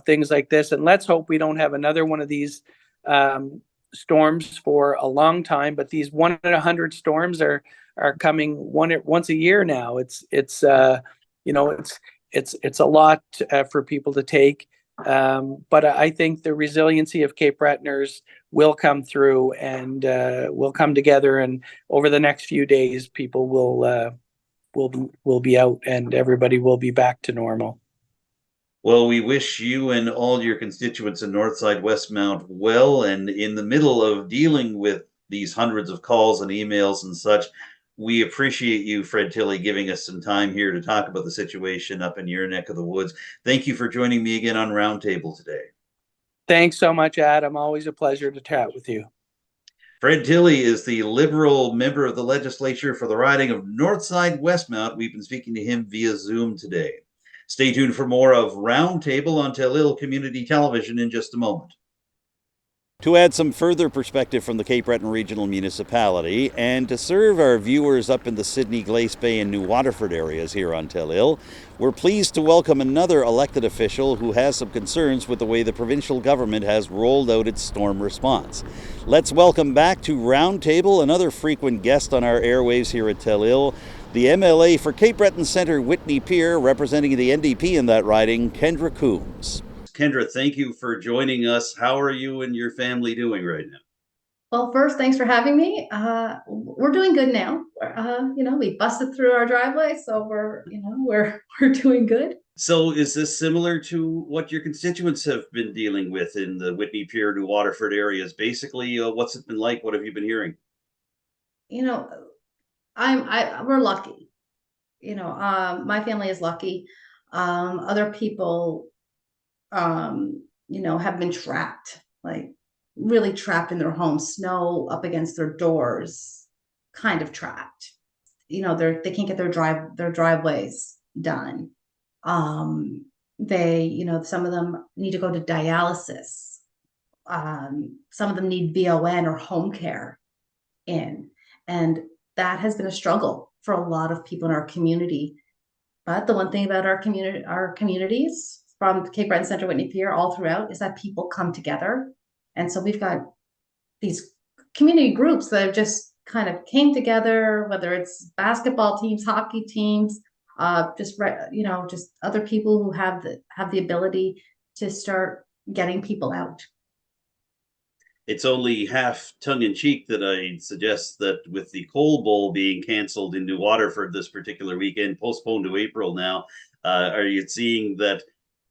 things like this. And let's hope we don't have another one of these storms for a long time. But these 1 in 100 storms are coming once a year now. It's a lot for people to take. But I think the resiliency of Cape Bretoners will come through, and will come together. And over the next few days, people will be out, and everybody will be back to normal. Well, we wish you and all your constituents in Northside-Westmount well, and in the middle of dealing with these hundreds of calls and emails and such, we appreciate you, Fred Tilley, giving us some time here to talk about the situation up in your neck of the woods. Thank you for joining me again on Roundtable today. Thanks so much, Adam. Always a pleasure to chat with you. Fred Tilley is the Liberal member of the legislature for the riding of Northside-Westmount. We've been speaking to him via Zoom today. Stay tuned for more of Roundtable on Tilley Community Television in just a moment. To add some further perspective from the Cape Breton Regional Municipality, and to serve our viewers up in the Sydney, Glace Bay and New Waterford areas here on Tilley, we're pleased to welcome another elected official who has some concerns with the way the provincial government has rolled out its storm response. Let's welcome back to Roundtable another frequent guest on our airwaves here at Tilley, the MLA for Cape Breton Centre-Whitney Pier, representing the NDP in that riding, Kendra Coombes. Kendra, thank you for joining us. How are you and your family doing right now? Well, first, thanks for having me. We're doing good now. We busted through our driveway, so we're doing good. So is this similar to what your constituents have been dealing with in the Whitney Pier, New Waterford areas? Basically, what's it been like? What have you been hearing? We're lucky. My family is lucky. Other people have been trapped, like really trapped in their homes, snow up against their doors, kind of trapped. They can't get their driveways done. Some of them need to go to dialysis. Some of them need VON or home care and that has been a struggle for a lot of people in our community. But the one thing about our communities from Cape Breton Centre-Whitney Pier all throughout is that people come together. And so we've got these community groups that have just kind of came together, whether it's basketball teams, hockey teams, just other people who have the ability to start getting people out. It's only half tongue-in-cheek that I'd suggest that with the Coal Bowl being canceled into Waterford this particular weekend, postponed to April now, are you seeing that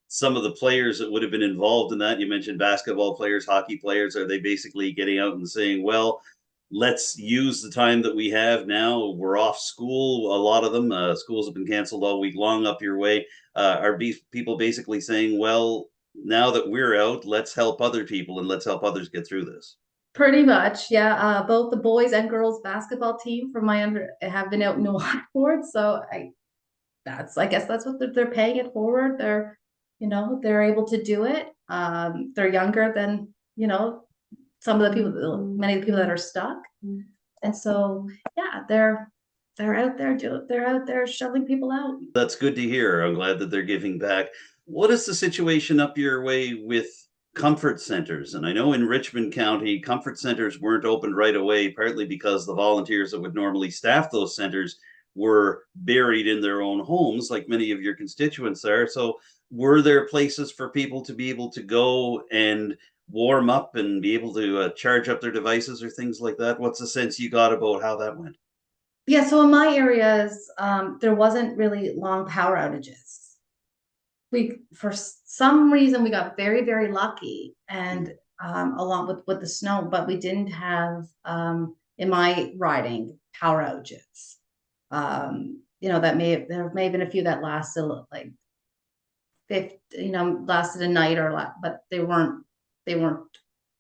some of the players that would have been involved in that, you mentioned basketball players, hockey players, are they basically getting out and saying, well, let's use the time that we have now. We're off school, a lot of them. Schools have been canceled all week long up your way. Are people basically saying, well, now that we're out, let's help other people and let's help others get through this? Pretty much, yeah. Both the boys and girls basketball team from have been out in the Waterford. So I guess that's what they're paying it forward. They're able to do it. They're younger than, many of the people that are stuck. And so, yeah, they're out there shoving people out. That's good to hear. I'm glad that they're giving back. What is the situation up your way with comfort centers? And I know in Richmond County, comfort centers weren't opened right away, partly because the volunteers that would normally staff those centers were buried in their own homes, like many of your constituents are. So were there places for people to be able to go and warm up and be able to charge up their devices or things like that? What's the sense you got about how that went? Yeah, so in my areas, there wasn't really long power outages. For some reason, we got very, very lucky, and along with the snow, but we didn't have in my riding power outages. There may have been a few that lasted like lasted a night but they weren't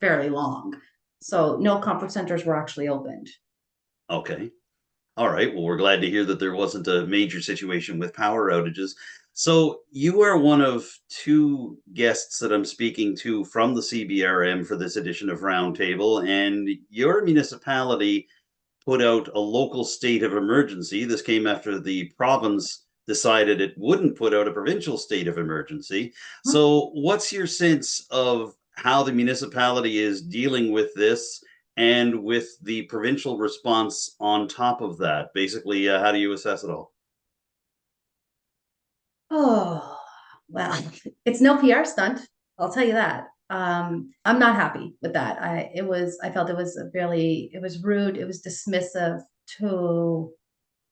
fairly long. So no comfort centers were actually opened. Okay. All right. Well, we're glad to hear that there wasn't a major situation with power outages. So you are one of two guests that I'm speaking to from the CBRM for this edition of Roundtable, and your municipality put out a local state of emergency. This came after the province decided it wouldn't put out a provincial state of emergency. So what's your sense of how the municipality is dealing with this and with the provincial response on top of that? Basically, how do you assess it all? Oh, well, it's no PR stunt. I'll tell you that. I'm not happy with that. I felt it was rude. It was dismissive to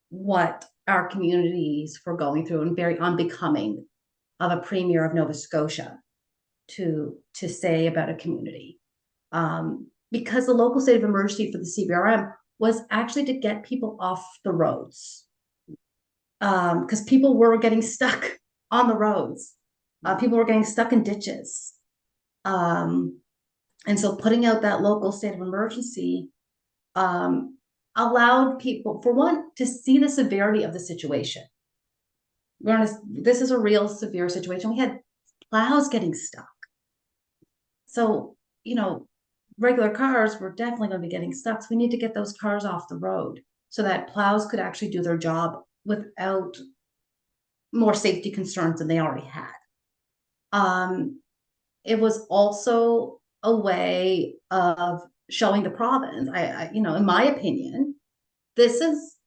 what our communities were going through, and very unbecoming of a premier of Nova Scotia to say about a community. Because the local state of emergency for the CBRM was actually to get people off the roads. Because people were getting stuck on the roads. People were getting stuck in ditches. And so putting out that local state of emergency allowed people, for one, to see the severity of the situation. This is a real severe situation. We had plows getting stuck. So, regular cars were definitely going to be getting stuck. So we need to get those cars off the road so that plows could actually do their job without more safety concerns than they already had. It was also a way of showing the province, in my opinion, this is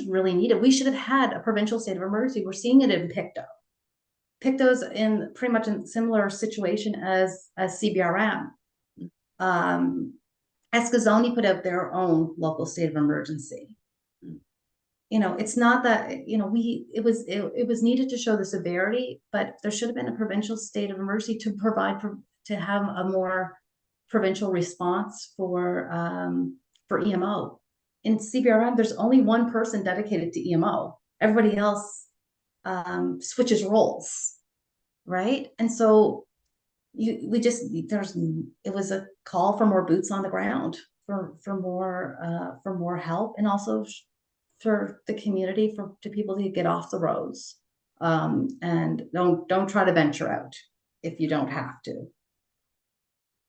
really needed. We should have had a provincial state of emergency. We're seeing it in Pictou. Pictou's in pretty much a similar situation as CBRM. Eskazoni put out their own local state of emergency. It's not that, it was needed to show the severity, but there should have been a provincial state of emergency to have a more provincial response for EMO. In CBRM, there's only one person dedicated to EMO. Everybody else switches roles, right? And so it was a call for more boots on the ground, for more help, and also for the community, to people to get off the roads, and don't try to venture out if you don't have to.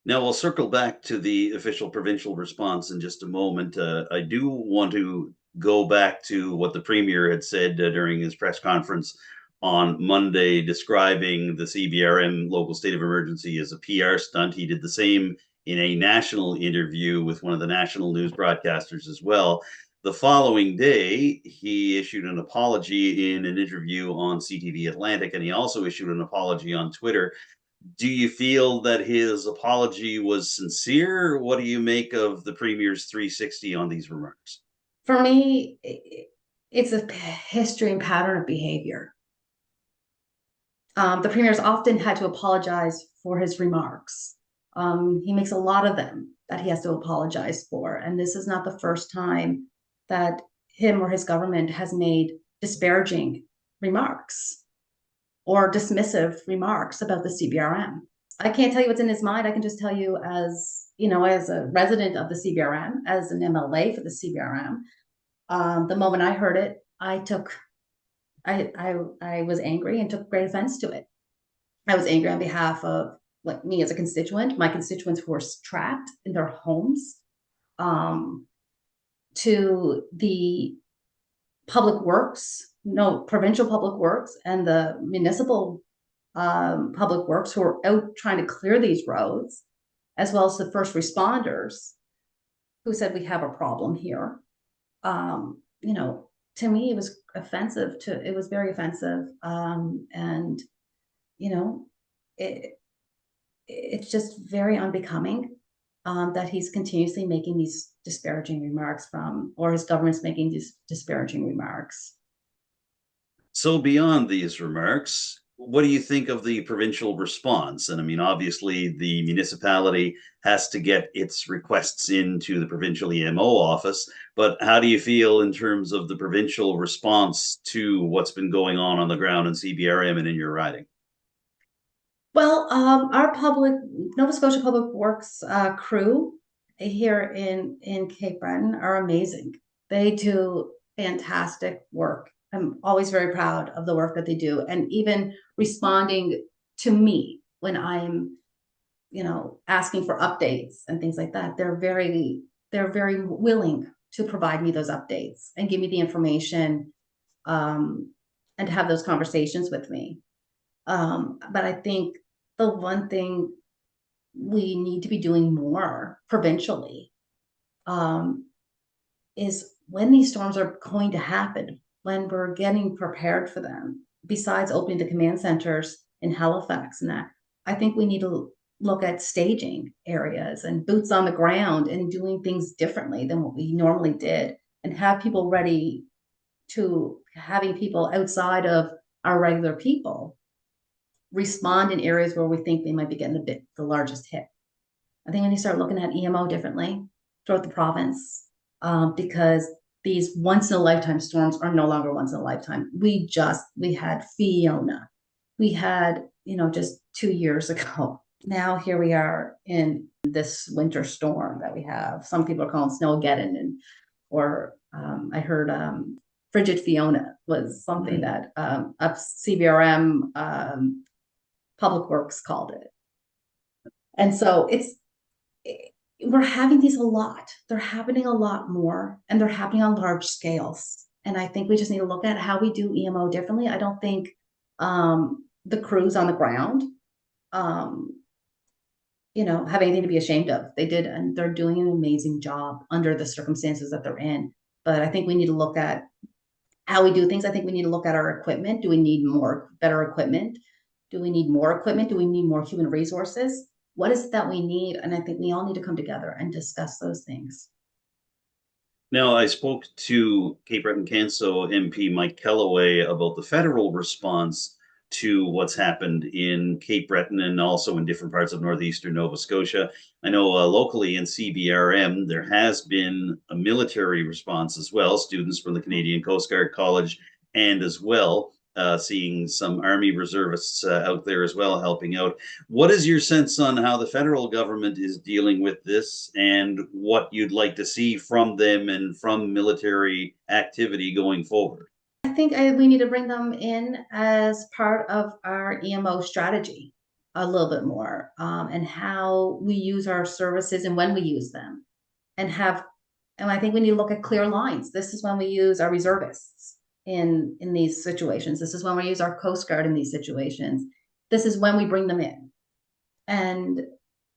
Now we'll circle back to the official provincial response in just a moment. I do want to go back to what the Premier had said during his press conference on Monday describing the CBRM local state of emergency as a PR stunt. He did the same in a national interview with one of the national news broadcasters as well. The following day, he issued an apology in an interview on CTV Atlantic, and he also issued an apology on Twitter. Do you feel that his apology was sincere? What do you make of the Premier's 360 on these remarks? For me, it's a history and pattern of behavior. The Premier's often had to apologize for his remarks. He makes a lot of them that he has to apologize for. And this is not the first time that him or his government has made disparaging remarks or dismissive remarks about the CBRM. I can't tell you what's in his mind. I can just tell you as, as a resident of the CBRM, as an MLA for the CBRM, the moment I heard it, I was angry and took great offense to it. I was angry on behalf of me as a constituent, my constituents who were trapped in their homes, to the public works, provincial public works and the municipal public works who are out trying to clear these roads, as well as the first responders who said we have a problem here. To me, it was offensive. It was very offensive, and it's just very unbecoming that he's continuously making these disparaging remarks or his government's making these disparaging remarks. So beyond these remarks, what do you think of the provincial response? And I mean, obviously, the municipality has to get its requests into the provincial EMO office, but how do you feel in terms of the provincial response to what's been going on the ground in CBRM and in your riding? Well, our Nova Scotia Public Works crew here in Cape Breton are amazing. They do fantastic work. I'm always very proud of the work that they do, and even responding to me when I'm, asking for updates and things like that. They're very willing to provide me those updates and give me the information, and have those conversations with me. But I think the one thing we need to be doing more provincially is when these storms are going to happen, when we're getting prepared for them, besides opening the command centers in Halifax and that, I think we need to look at staging areas and boots on the ground and doing things differently than what we normally did, and have people ready to having people outside of our regular people respond in areas where we think they might be getting the largest hit. I think when you start looking at EMO differently throughout the province, because these once in a lifetime storms are no longer once in a lifetime. We had Fiona. We had, just 2 years ago. Now here we are in this winter storm that we have. Some people are calling Snowgeddon, or I heard Frigid Fiona was something that CBRM Public Works called it. And so we're having these a lot. They're happening a lot more, and they're happening on large scales. And I think we just need to look at how we do EMO differently. I don't think the crews on the ground, have anything to be ashamed of. They did, and they're doing an amazing job under the circumstances that they're in. But I think we need to look at how we do things. I think we need to look at our equipment. Do we need better equipment? Do we need more equipment? Do we need more human resources? What is it that we need? And I think we all need to come together and discuss those things. Now, I spoke to Cape Breton-Canso MP Mike Kelloway about the federal response to what's happened in Cape Breton and also in different parts of northeastern Nova Scotia. I know locally in CBRM, there has been a military response as well, students from the Canadian Coast Guard College, and as well seeing some Army reservists out there as well helping out. What is your sense on how the federal government is dealing with this, and what you'd like to see from them and from military activity going forward? I think we need to bring them in as part of our EMO strategy a little bit more, and how we use our services and when we use them, and I think we need to look at clear lines. This is when we use our reservists. in these situations. This is when we use our Coast Guard in these situations. This is when we bring them in. And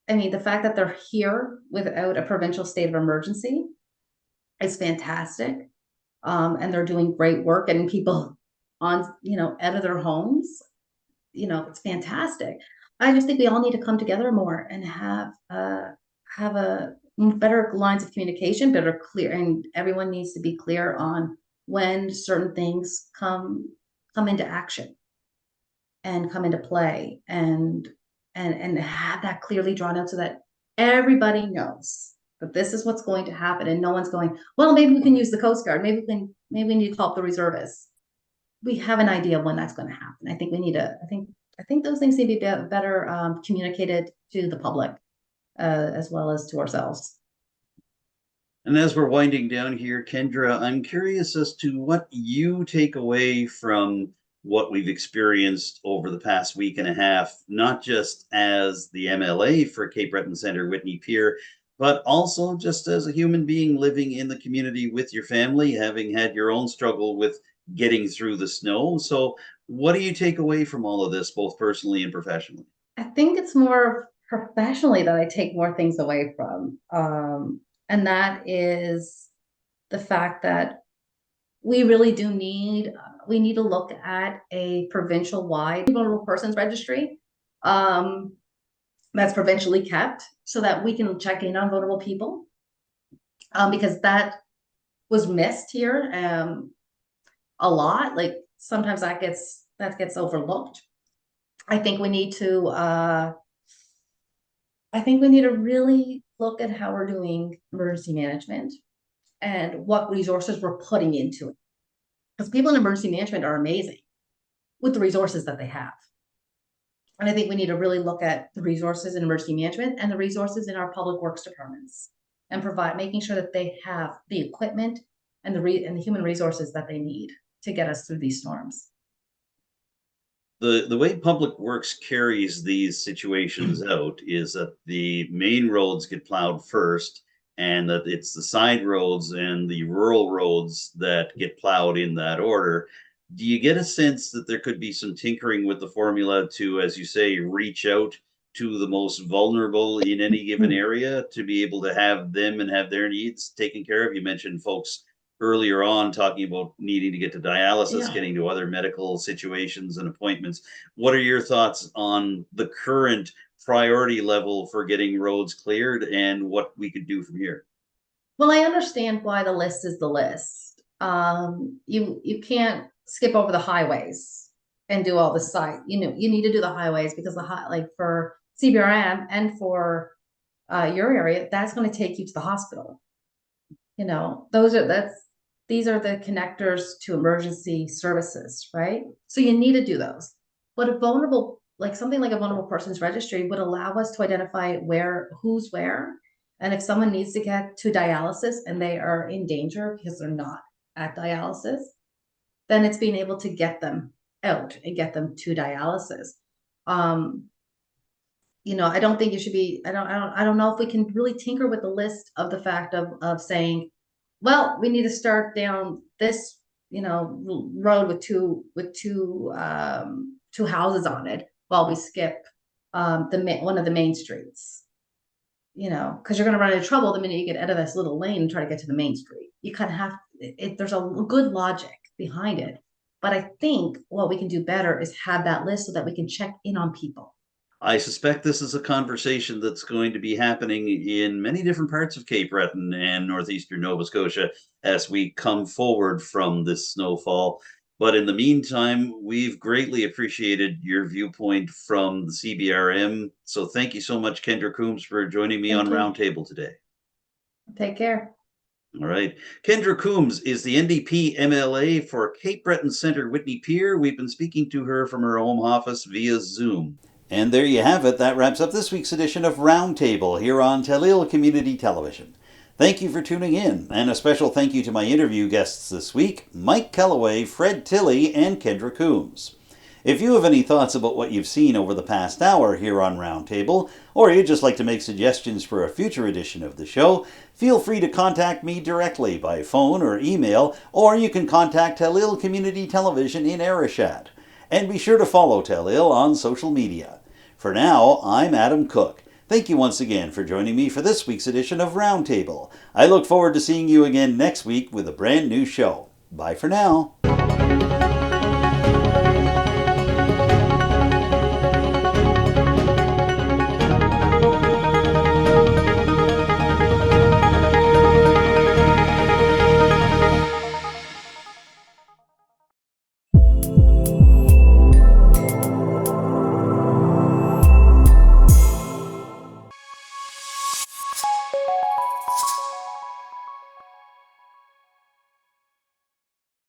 I mean, the fact that they're here without a provincial state of emergency is fantastic. And they're doing great work, getting people on, out of their homes. It's fantastic. I just think we all need to come together more and have a better lines of communication, better clear, and everyone needs to be clear on when certain things come into action and come into play, and have that clearly drawn out so that everybody knows that this is what's going to happen, and no one's going, well, maybe we can use the Coast Guard, maybe we need to call up the reservists. We have an idea of when that's going to happen. I think we need to. I think those things need to be better communicated to the public as well as to ourselves. And as we're winding down here, Kendra, I'm curious as to what you take away from what we've experienced over the past week and a half, not just as the MLA for Cape Breton Centre-Whitney Pier, but also just as a human being living in the community with your family, having had your own struggle with getting through the snow. So what do you take away from all of this, both personally and professionally? I think it's more professionally that I take more things away from. And that is the fact that we really do we need to look at a provincial-wide vulnerable persons registry that's provincially kept, so that we can check in on vulnerable people, because that was missed here a lot. Like sometimes that gets overlooked. I think we need to really look at how we're doing emergency management and what resources we're putting into it. Because people in emergency management are amazing with the resources that they have. And I think we need to really look at the resources in emergency management and the resources in our public works departments, and making sure that they have the equipment and the human resources that they need to get us through these storms. The way Public Works carries these situations out is that the main roads get plowed first, and that it's the side roads and the rural roads that get plowed in that order. Do you get a sense that there could be some tinkering with the formula to, as you say, reach out to the most vulnerable in any given area to be able to have them and have their needs taken care of? You mentioned folks earlier on talking about needing to get to dialysis, getting to other medical situations and appointments. What are your thoughts on the current priority level for getting roads cleared and what we could do from here? Well, I understand why the list is the list. You can't skip over the highways and do all the site. You need to do the highways, because like for CBRM and for your area, that's going to take you to the hospital. These are the connectors to emergency services, right? So you need to do those. But something like a vulnerable persons registry would allow us to identify who's where. And if someone needs to get to dialysis and they are in danger because they're not at dialysis, then it's being able to get them out and get them to dialysis. I don't think you should be, I don't know if we can really tinker with the list of the fact of saying, well, we need to start down this, road with two houses on it while we skip one of the main streets. Because you're going to run into trouble the minute you get out of this little lane and try to get to the main street. You kind of have there's a good logic behind it, but I think what we can do better is have that list so that we can check in on people. I suspect this is a conversation that's going to be happening in many different parts of Cape Breton and northeastern Nova Scotia as we come forward from this snowfall. But in the meantime, we've greatly appreciated your viewpoint from the CBRM. So thank you so much, Kendra Coombes, for joining me on Roundtable today. Take care. All right. Kendra Coombes is the NDP MLA for Cape Breton Centre-Whitney Pier. We've been speaking to her from her home office via Zoom. And there you have it. That wraps up this week's edition of Roundtable here on Tilley Community Television. Thank you for tuning in, and a special thank you to my interview guests this week, Mike Kelloway, Fred Tilley, and Kendra Coombes. If you have any thoughts about what you've seen over the past hour here on Roundtable, or you'd just like to make suggestions for a future edition of the show, feel free to contact me directly by phone or email, or you can contact Tellil Community Television in Arishat. And be sure to follow Tellil on social media. For now, I'm Adam Cook. Thank you once again for joining me for this week's edition of Roundtable. I look forward to seeing you again next week with a brand new show. Bye for now.